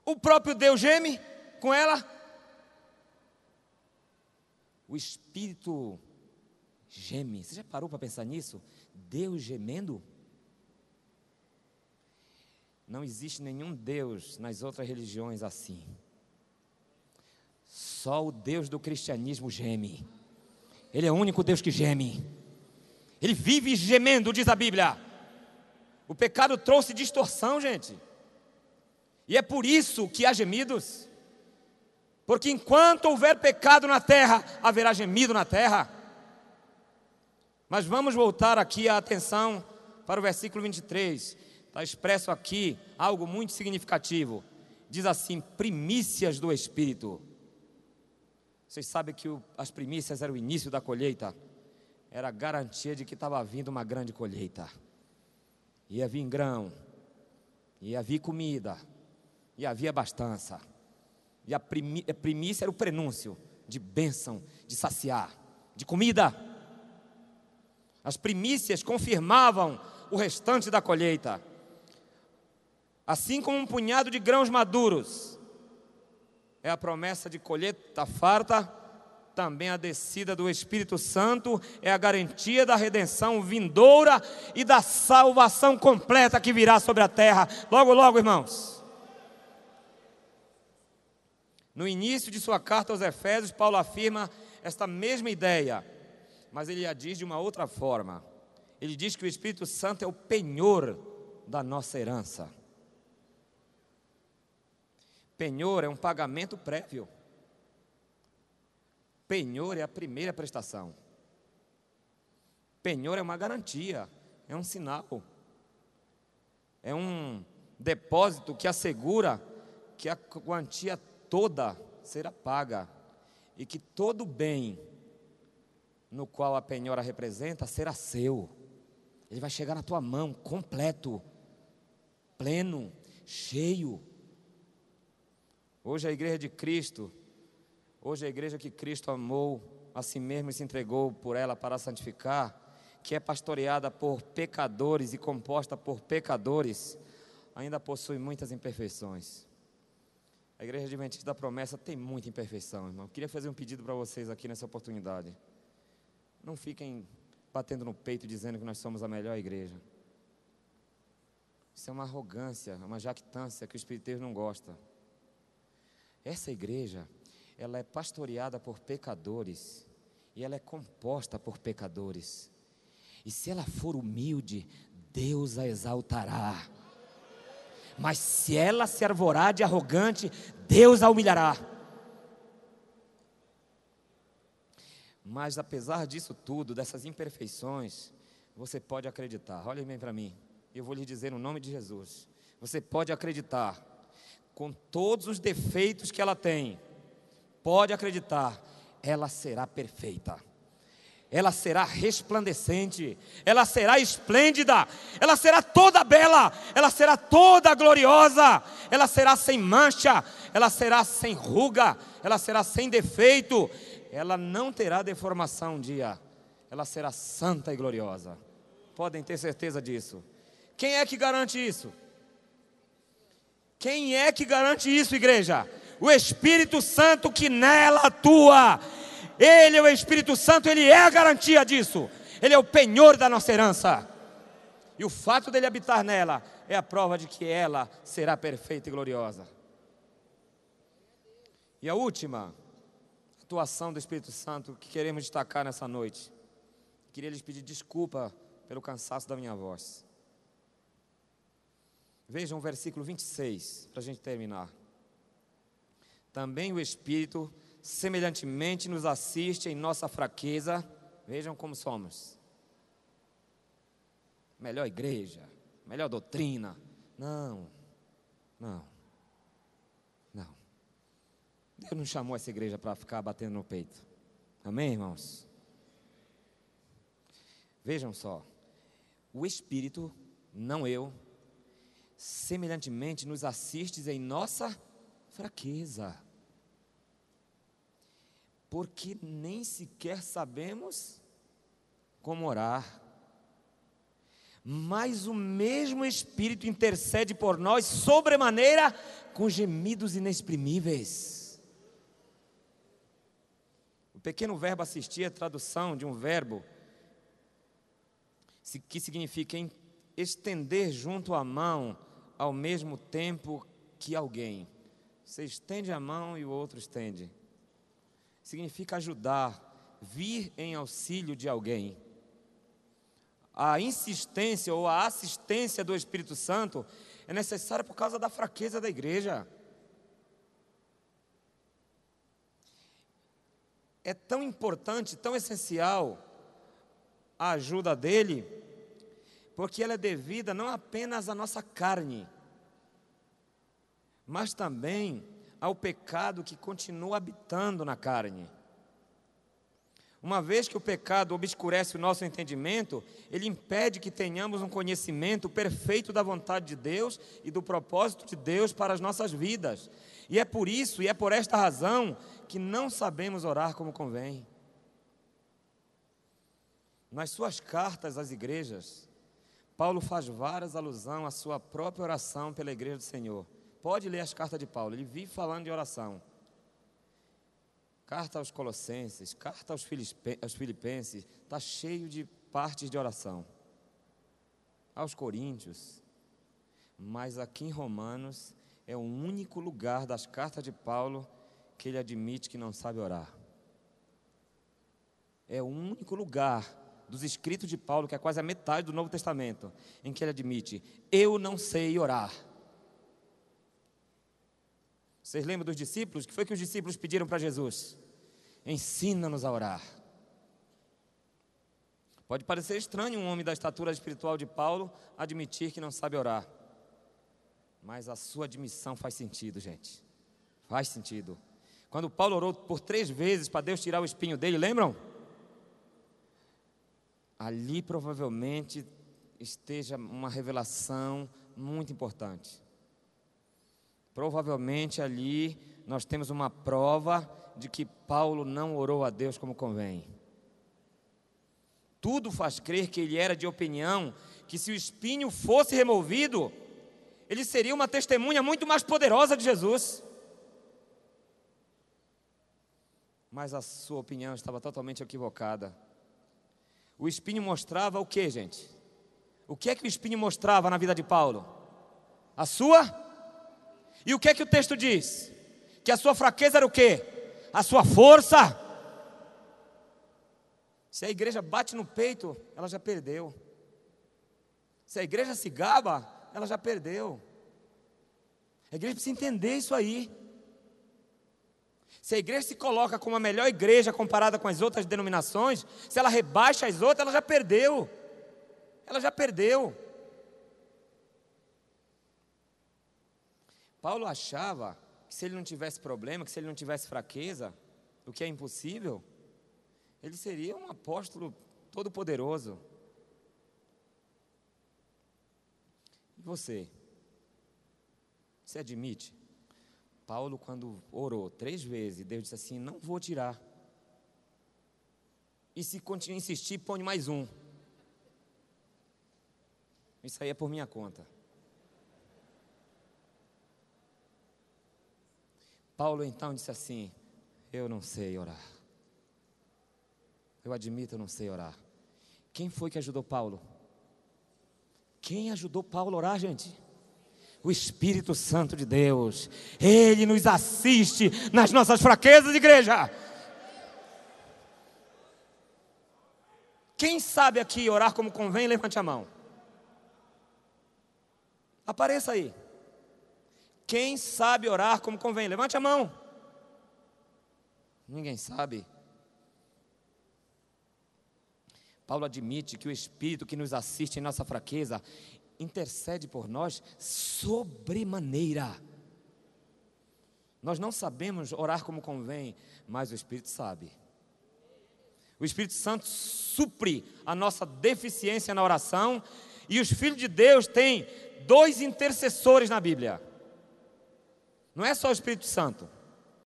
O próprio Deus geme com ela. O Espírito geme. Você já parou para pensar nisso? Deus gemendo? Não existe nenhum Deus nas outras religiões assim. Só o Deus do cristianismo geme. Ele é o único Deus que geme. Ele vive gemendo, diz a Bíblia. O pecado trouxe distorção, gente. E é por isso que há gemidos. Porque enquanto houver pecado na terra, haverá gemido na terra. Mas vamos voltar aqui a atenção para o versículo 23. Está expresso aqui algo muito significativo. Diz assim: primícias do Espírito. Vocês sabem que as primícias eram o início da colheita. Era a garantia de que estava vindo uma grande colheita. Ia vir grão, ia vir comida, ia vir abastança. E a primícia era o prenúncio de bênção, de saciar, de comida. As primícias confirmavam o restante da colheita. Assim como um punhado de grãos maduros é a promessa de colheita farta, também a descida do Espírito Santo é a garantia da redenção vindoura e da salvação completa que virá sobre a terra. Logo, logo, irmãos. No início de sua carta aos Efésios, Paulo afirma esta mesma ideia, mas ele a diz de uma outra forma. Ele diz que o Espírito Santo é o penhor da nossa herança. Penhor é um pagamento prévio. Penhor é a primeira prestação. Penhor é uma garantia, é um sinal. É um depósito que assegura que a quantia toda será paga. E que todo bem no qual a penhora representa será seu. Ele vai chegar na tua mão completo, pleno, cheio. Hoje a igreja de Cristo, hoje a igreja que Cristo amou a si mesmo e se entregou por ela para santificar, que é pastoreada por pecadores e composta por pecadores, ainda possui muitas imperfeições. A igreja adventista da promessa tem muita imperfeição, irmão. Eu queria fazer um pedido para vocês aqui nessa oportunidade. Não fiquem batendo no peito dizendo que nós somos a melhor igreja. Isso é uma arrogância, uma jactância que o Espírito de Deus não gosta. Essa igreja, ela é pastoreada por pecadores e ela é composta por pecadores. E se ela for humilde, Deus a exaltará. Mas se ela se arvorar de arrogante, Deus a humilhará. Mas apesar disso tudo, dessas imperfeições, você pode acreditar. Olhem bem para mim, eu vou lhe dizer no nome de Jesus. Você pode acreditar. Com todos os defeitos que ela tem, pode acreditar, ela será perfeita, ela será resplandecente, ela será esplêndida, ela será toda bela, ela será toda gloriosa, ela será sem mancha, ela será sem ruga, ela será sem defeito, ela não terá deformação um dia, ela será santa e gloriosa. Podem ter certeza disso. Quem é que garante isso? Quem é que garante isso, igreja? O Espírito Santo que nela atua. Ele é o Espírito Santo, Ele é a garantia disso. Ele é o penhor da nossa herança. E o fato dele habitar nela é a prova de que ela será perfeita e gloriosa. E a última atuação do Espírito Santo que queremos destacar nessa noite. Queria lhes pedir desculpa pelo cansaço da minha voz. Vejam o versículo 26, para a gente terminar. Também o Espírito, semelhantemente, nos assiste em nossa fraqueza. Vejam como somos. Melhor igreja, melhor doutrina. Não. Deus não chamou essa igreja para ficar batendo no peito. Amém, irmãos? Vejam só. O Espírito, não eu, semelhantemente nos assistes em nossa fraqueza, porque nem sequer sabemos como orar, mas o mesmo Espírito intercede por nós sobremaneira com gemidos inexprimíveis. O pequeno verbo assistir é a tradução de um verbo que significa estender junto à mão ao mesmo tempo que alguém. Você estende a mão e o outro estende. Significa ajudar, vir em auxílio de alguém. A insistência ou a assistência do Espírito Santo é necessária por causa da fraqueza da igreja. É tão importante, tão essencial a ajuda dele, porque ela é devida não apenas à nossa carne, mas também ao pecado que continua habitando na carne. Uma vez que o pecado obscurece o nosso entendimento, ele impede que tenhamos um conhecimento perfeito da vontade de Deus e do propósito de Deus para as nossas vidas. E é por isso, e é por esta razão, que não sabemos orar como convém. Nas suas cartas às igrejas, Paulo faz várias alusões à sua própria oração pela igreja do Senhor. Pode ler as cartas de Paulo, ele vive falando de oração. Carta aos Colossenses, carta aos Filipenses, está cheio de partes de oração. Aos Coríntios, mas aqui em Romanos é o único lugar das cartas de Paulo que ele admite que não sabe orar. É o único lugar dos escritos de Paulo, que é quase a metade do Novo Testamento, em que ele admite: eu não sei orar. Vocês lembram dos discípulos? O que foi que os discípulos pediram para Jesus? Ensina-nos a orar. Pode parecer estranho um homem da estatura espiritual de Paulo admitir que não sabe orar, mas a sua admissão faz sentido, gente. Faz sentido. Quando Paulo orou por 3 vezes para Deus tirar o espinho dele, lembram? Ali provavelmente esteja uma revelação muito importante. Provavelmente ali nós temos uma prova de que Paulo não orou a Deus como convém. Tudo faz crer que ele era de opinião que se o espinho fosse removido, ele seria uma testemunha muito mais poderosa de Jesus. Mas a sua opinião estava totalmente equivocada. O espinho mostrava o que, gente? O que é que o espinho mostrava na vida de Paulo? A sua? E o que é que o texto diz? Que a sua fraqueza era o quê? A sua força. Se a igreja bate no peito, ela já perdeu. Se a igreja se gaba, ela já perdeu. A igreja precisa entender isso aí. Se a igreja se coloca como a melhor igreja comparada com as outras denominações, se ela rebaixa as outras, ela já perdeu. Ela já perdeu. Paulo achava que se ele não tivesse problema, que se ele não tivesse fraqueza, o que é impossível, ele seria um apóstolo todo-poderoso. E você? Você admite? Paulo, quando orou 3 vezes, Deus disse assim: não vou tirar. E se continuar a insistir, põe mais um. Isso aí é por minha conta. Paulo então disse assim: eu não sei orar. Eu admito, eu não sei orar. Quem foi que ajudou Paulo? Quem ajudou Paulo a orar, gente? O Espírito Santo de Deus. Ele nos assiste nas nossas fraquezas, igreja. Quem sabe aqui orar como convém, levante a mão. Apareça aí. Quem sabe orar como convém? Levante a mão. Ninguém sabe. Paulo admite que o Espírito que nos assiste em nossa fraqueza intercede por nós sobremaneira. Nós não sabemos orar como convém, mas o Espírito sabe. O Espírito Santo supre a nossa deficiência na oração, e os filhos de Deus têm 2 intercessores na Bíblia. Não é só o Espírito Santo.